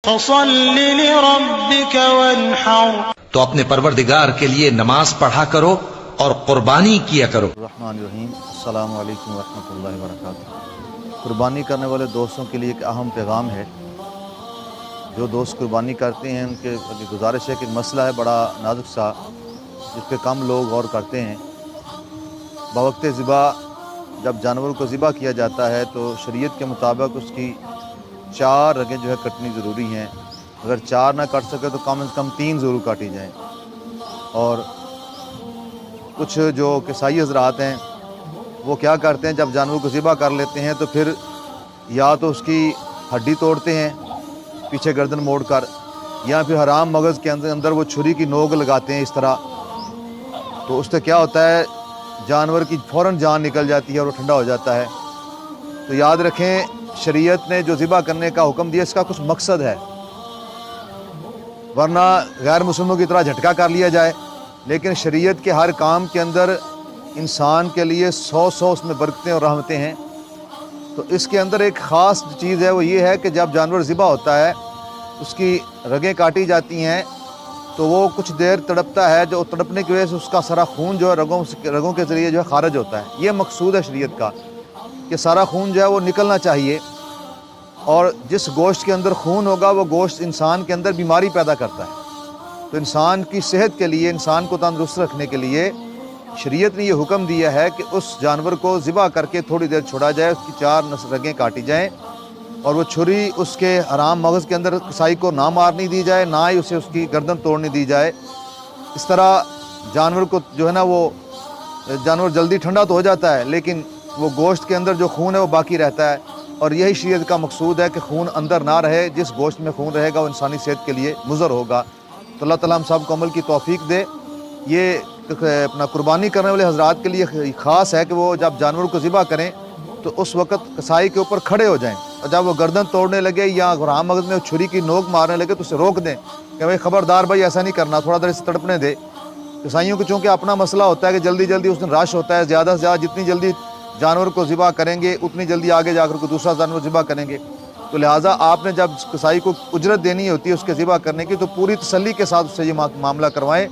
فصل لربك وانحر، تو اپنے پروردگار کے لیے نماز پڑھا کرو اور قربانی کیا کرو۔ الرحمن الرحیم۔ السلام علیکم ورحمۃ اللہ وبرکاتہ۔ قربانی کرنے والے دوستوں کے لیے ایک اہم پیغام ہے۔ جو دوست قربانی کرتے ہیں ان کے گزارش ہے کہ مسئلہ ہے بڑا نازک سا، جس پہ کم لوگ غور کرتے ہیں۔ بوقت ذبح جب جانور کو ذبح کیا جاتا ہے تو شریعت کے مطابق اس کی 4 رگیں جو ہے کٹنی ضروری ہیں۔ اگر 4 نہ کٹ سکے تو کم از کم 3 ضرور کاٹی جائیں۔ اور کچھ جو قصائی حضرات ہیں وہ کیا کرتے ہیں، جب جانور کو ذبح کر لیتے ہیں تو پھر یا تو اس کی ہڈی توڑتے ہیں پیچھے گردن موڑ کر، یا پھر حرام مغز کے اندر وہ چھری کی نوک لگاتے ہیں اس طرح۔ تو اس سے کیا ہوتا ہے، جانور کی فوراً جان نکل جاتی ہے اور وہ ٹھنڈا ہو جاتا ہے۔ تو یاد رکھیں، شریعت نے جو ذبح کرنے کا حکم دیا اس کا کچھ مقصد ہے، ورنہ غیر مسلموں کی طرح جھٹکا کر لیا جائے۔ لیکن شریعت کے ہر کام کے اندر انسان کے لیے 100 اس میں برکتیں اور رحمتیں ہیں۔ تو اس کے اندر ایک خاص چیز ہے، وہ یہ ہے کہ جب جانور ذبح ہوتا ہے اس کی رگیں کاٹی جاتی ہیں تو وہ کچھ دیر تڑپتا ہے، جو تڑپنے کی وجہ سے اس کا سارا خون جو ہے رگوں کے ذریعے جو ہے خارج ہوتا ہے۔ یہ مقصود ہے شریعت کا کہ سارا خون جو ہے وہ نکلنا چاہیے، اور جس گوشت کے اندر خون ہوگا وہ گوشت انسان کے اندر بیماری پیدا کرتا ہے۔ تو انسان کی صحت کے لیے، انسان کو تندرست رکھنے کے لیے شریعت نے یہ حکم دیا ہے کہ اس جانور کو ذبح کر کے تھوڑی دیر چھوڑا جائے، اس کی 4 رگیں کاٹی جائیں، اور وہ چھری اس کے حرام مغز کے اندر قصائی کو نہ مارنی دی جائے، نہ ہی اسے اس کی گردن توڑنے دی جائے۔ اس طرح جانور کو جو ہے نا، وہ جانور جلدی ٹھنڈا تو ہو جاتا ہے لیکن وہ گوشت کے اندر جو خون ہے وہ باقی رہتا ہے، اور یہی شریعت کا مقصود ہے کہ خون اندر نہ رہے۔ جس گوشت میں خون رہے گا وہ انسانی صحت کے لیے مضر ہوگا۔ تو اللہ تعالیٰ ہم سب کو عمل کی توفیق دے۔ یہ اپنا قربانی کرنے والے حضرات کے لیے خاص ہے کہ وہ جب جانور کو ذبح کریں تو اس وقت قصائی کے اوپر کھڑے ہو جائیں، اور جب وہ گردن توڑنے لگے یا حرام مغز میں چھری کی نوک مارنے لگے تو اسے روک دیں کہ بھائی خبردار بھائی ایسا نہیں کرنا، تھوڑا دیر اسے تڑپنے دے۔ قصائیوں کو چونکہ اپنا مسئلہ ہوتا ہے کہ جلدی جلدی اس دن رش ہوتا ہے، زیادہ سے زیادہ جتنی جلدی جانور کو ذبح کریں گے اتنی جلدی آگے جا کر کوئی دوسرا جانور ذبح کریں گے۔ تو لہٰذا آپ نے جب قصائی کو اجرت دینی ہوتی ہے اس کے ذبح کرنے کی، تو پوری تسلی کے ساتھ اس سے یہ معاملہ کروائیں۔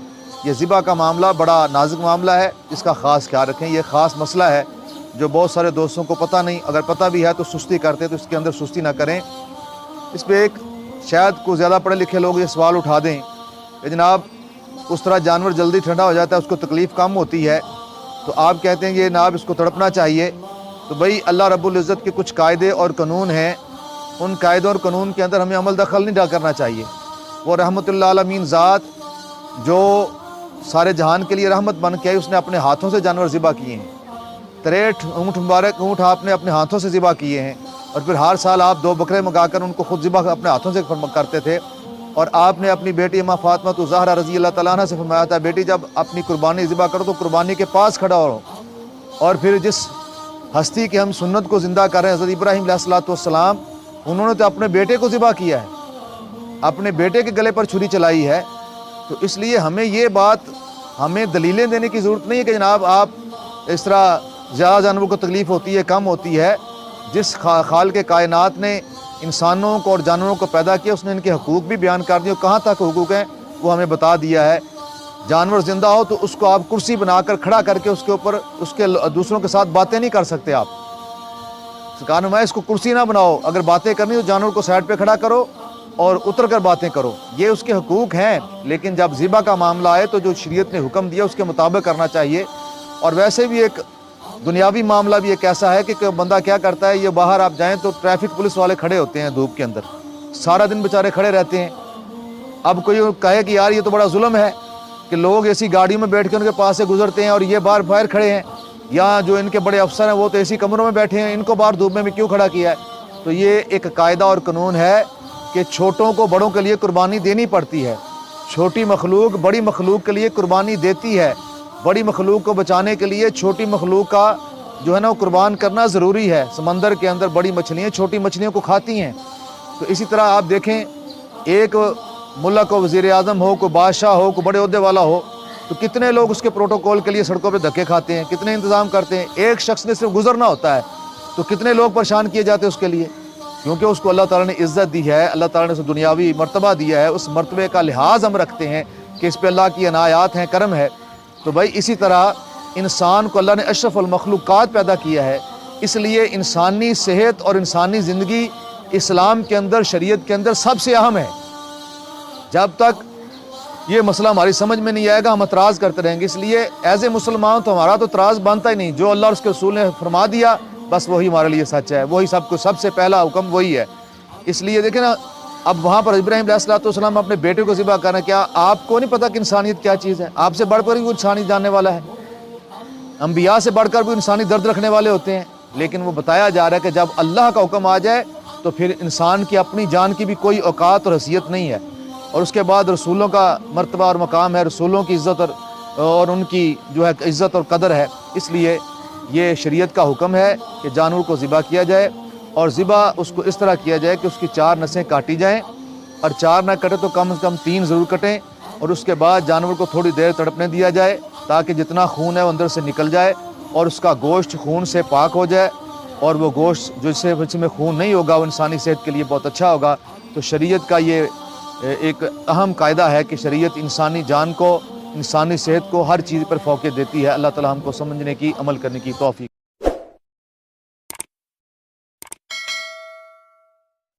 یہ ذبح کا معاملہ بڑا نازک معاملہ ہے، اس کا خاص خیال رکھیں۔ یہ خاص مسئلہ ہے جو بہت سارے دوستوں کو پتہ نہیں، اگر پتہ بھی ہے تو سستی کرتے ہیں، تو اس کے اندر سستی نہ کریں۔ اس پہ ایک شاید کو زیادہ پڑھے لکھے لوگ یہ سوال اٹھا دیں کہ جناب اس طرح جانور جلدی ٹھنڈا ہو جاتا ہے، اس کو تکلیف کم ہوتی ہے، تو آپ کہتے ہیں کہ جناب اس کو تڑپنا چاہیے۔ تو بھائی اللہ رب العزت کے کچھ قاعدے اور قانون ہیں، ان قاعدوں اور قانون کے اندر ہمیں عمل دخل نہیں کرنا چاہیے۔ وہ رحمت اللہ عالمین ذات جو سارے جہان کے لیے رحمت بن کے آئی، اس نے اپنے ہاتھوں سے جانور ذبح کیے ہیں۔ 63 اونٹ مبارک اونٹ آپ نے اپنے ہاتھوں سے ذبح کیے ہیں، اور پھر ہر سال آپ 2 بکرے منگا کر ان کو خود ذبح اپنے ہاتھوں سے کرتے تھے۔ اور آپ نے اپنی بیٹی اماں فاطمہ الزہرا رضی اللہ تعالیٰ عنہ سے فرمایا تھا، بیٹی جب اپنی قربانی ذبح کرو تو قربانی کے پاس کھڑا ہو۔ اور پھر جس ہستی کی ہم سنت کو زندہ کر رہے ہیں، حضرت ابراہیم علیہ الصلوۃ والسلام، انہوں نے تو اپنے بیٹے کو ذبح کیا ہے، اپنے بیٹے کے گلے پر چھری چلائی ہے۔ تو اس لیے ہمیں یہ بات، ہمیں دلیلیں دینے کی ضرورت نہیں ہے کہ جناب آپ اس طرح زیادہ جانوروں کو تکلیف ہوتی ہے، کم ہوتی ہے۔ جس خالق کائنات نے انسانوں کو اور جانوروں کو پیدا کیا، اس نے ان کے حقوق بھی بیان کر دیے، کہاں تک حقوق ہیں وہ ہمیں بتا دیا ہے۔ جانور زندہ ہو تو اس کو آپ کرسی بنا کر کھڑا کر کے اس کے اوپر اس کے دوسروں کے ساتھ باتیں نہیں کر سکتے آپ۔ سرکار نے فرمایا اس کو کرسی نہ بناؤ، اگر باتیں کرنی تو جانور کو سائڈ پہ کھڑا کرو اور اتر کر باتیں کرو، یہ اس کے حقوق ہیں۔ لیکن جب ذبح کا معاملہ آئے تو جو شریعت نے حکم دیا اس کے مطابق کرنا چاہیے۔ اور ویسے بھی ایک دنیاوی معاملہ بھی ایک ایسا ہے کہ بندہ کیا کرتا ہے، یہ باہر آپ جائیں تو ٹریفک پولیس والے کھڑے ہوتے ہیں دھوپ کے اندر، سارا دن بیچارے کھڑے رہتے ہیں۔ اب کوئی کہے کہ یار یہ تو بڑا ظلم ہے کہ لوگ ایسی گاڑیوں میں بیٹھ کے ان کے پاس سے گزرتے ہیں اور یہ باہر کھڑے ہیں، یا جو ان کے بڑے افسر ہیں وہ تو ایسی کمروں میں بیٹھے ہیں، ان کو باہر دھوپ میں کیوں کھڑا کیا ہے؟ تو یہ ایک قاعدہ اور قانون ہے کہ چھوٹوں کو بڑوں کے لیے قربانی دینی پڑتی ہے۔ چھوٹی مخلوق بڑی مخلوق کے لیے قربانی دیتی ہے، بڑی مخلوق کو بچانے کے لیے چھوٹی مخلوق کا جو ہے نا وہ قربان کرنا ضروری ہے۔ سمندر کے اندر بڑی مچھلیاں چھوٹی مچھلیوں کو کھاتی ہیں۔ تو اسی طرح آپ دیکھیں، ایک ملک ہو، وزیر اعظم ہو، کوئی بادشاہ ہو، کوئی بڑے عہدے والا ہو، تو کتنے لوگ اس کے پروٹوکول کے لیے سڑکوں پہ دھکے کھاتے ہیں، کتنے انتظام کرتے ہیں۔ ایک شخص نے صرف گزرنا ہوتا ہے تو کتنے لوگ پریشان کیے جاتے ہیں اس کے لیے۔ کیونکہ اس کو اللہ تعالیٰ نے عزت دی ہے, اللہ تعالیٰ نے اسے دنیاوی مرتبہ دیا ہے, اس مرتبے کا لحاظ ہم رکھتے ہیں کہ اس پہ اللہ کی عنایات ہیں, کرم ہے. تو بھائی اسی طرح انسان کو اللہ نے اشرف المخلوقات پیدا کیا ہے, اس لیے انسانی صحت اور انسانی زندگی اسلام کے اندر, شریعت کے اندر سب سے اہم ہے. جب تک یہ مسئلہ ہماری سمجھ میں نہیں آئے گا ہم اعتراض کرتے رہیں گے. اس لیے ایز اے مسلمان تو ہمارا تو اعتراض بنتا ہی نہیں, جو اللہ اور اس کے رسول نے فرما دیا بس وہی ہمارے لیے سچ ہے, وہی سب سے پہلا حکم وہی ہے. اس لیے دیکھیں نا, اب وہاں پر ابراہیم علیہ الصلوۃ والسلام اپنے بیٹے کو ذبح کرنا, کیا آپ کو نہیں پتا کہ انسانیت کیا چیز ہے؟ آپ سے بڑھ کر بھی وہ انسانیت جاننے والا ہے, انبیاء سے بڑھ کر بھی انسانی درد رکھنے والے ہوتے ہیں. لیکن وہ بتایا جا رہا ہے کہ جب اللہ کا حکم آ جائے تو پھر انسان کی اپنی جان کی بھی کوئی اوقات اور حیثیت نہیں ہے. اور اس کے بعد رسولوں کا مرتبہ اور مقام ہے, رسولوں کی عزت اور ان کی جو ہے عزت اور قدر ہے. اس لیے یہ شریعت کا حکم ہے کہ جانور کو ذبح کیا جائے, اور ذبح اس کو اس طرح کیا جائے کہ اس کی 4 نسیں کاٹی جائیں, اور 4 نہ کٹے تو کم از کم 3 ضرور کٹیں, اور اس کے بعد جانور کو تھوڑی دیر تڑپنے دیا جائے تاکہ جتنا خون ہے وہ اندر سے نکل جائے اور اس کا گوشت خون سے پاک ہو جائے, اور وہ گوشت جس میں خون نہیں ہوگا وہ انسانی صحت کے لیے بہت اچھا ہوگا. تو شریعت کا یہ ایک اہم قاعدہ ہے کہ شریعت انسانی جان کو, انسانی صحت کو ہر چیز پر فوقیت دیتی ہے. اللہ تعالی ہم کو سمجھنے کی, عمل کرنے کی توفیق.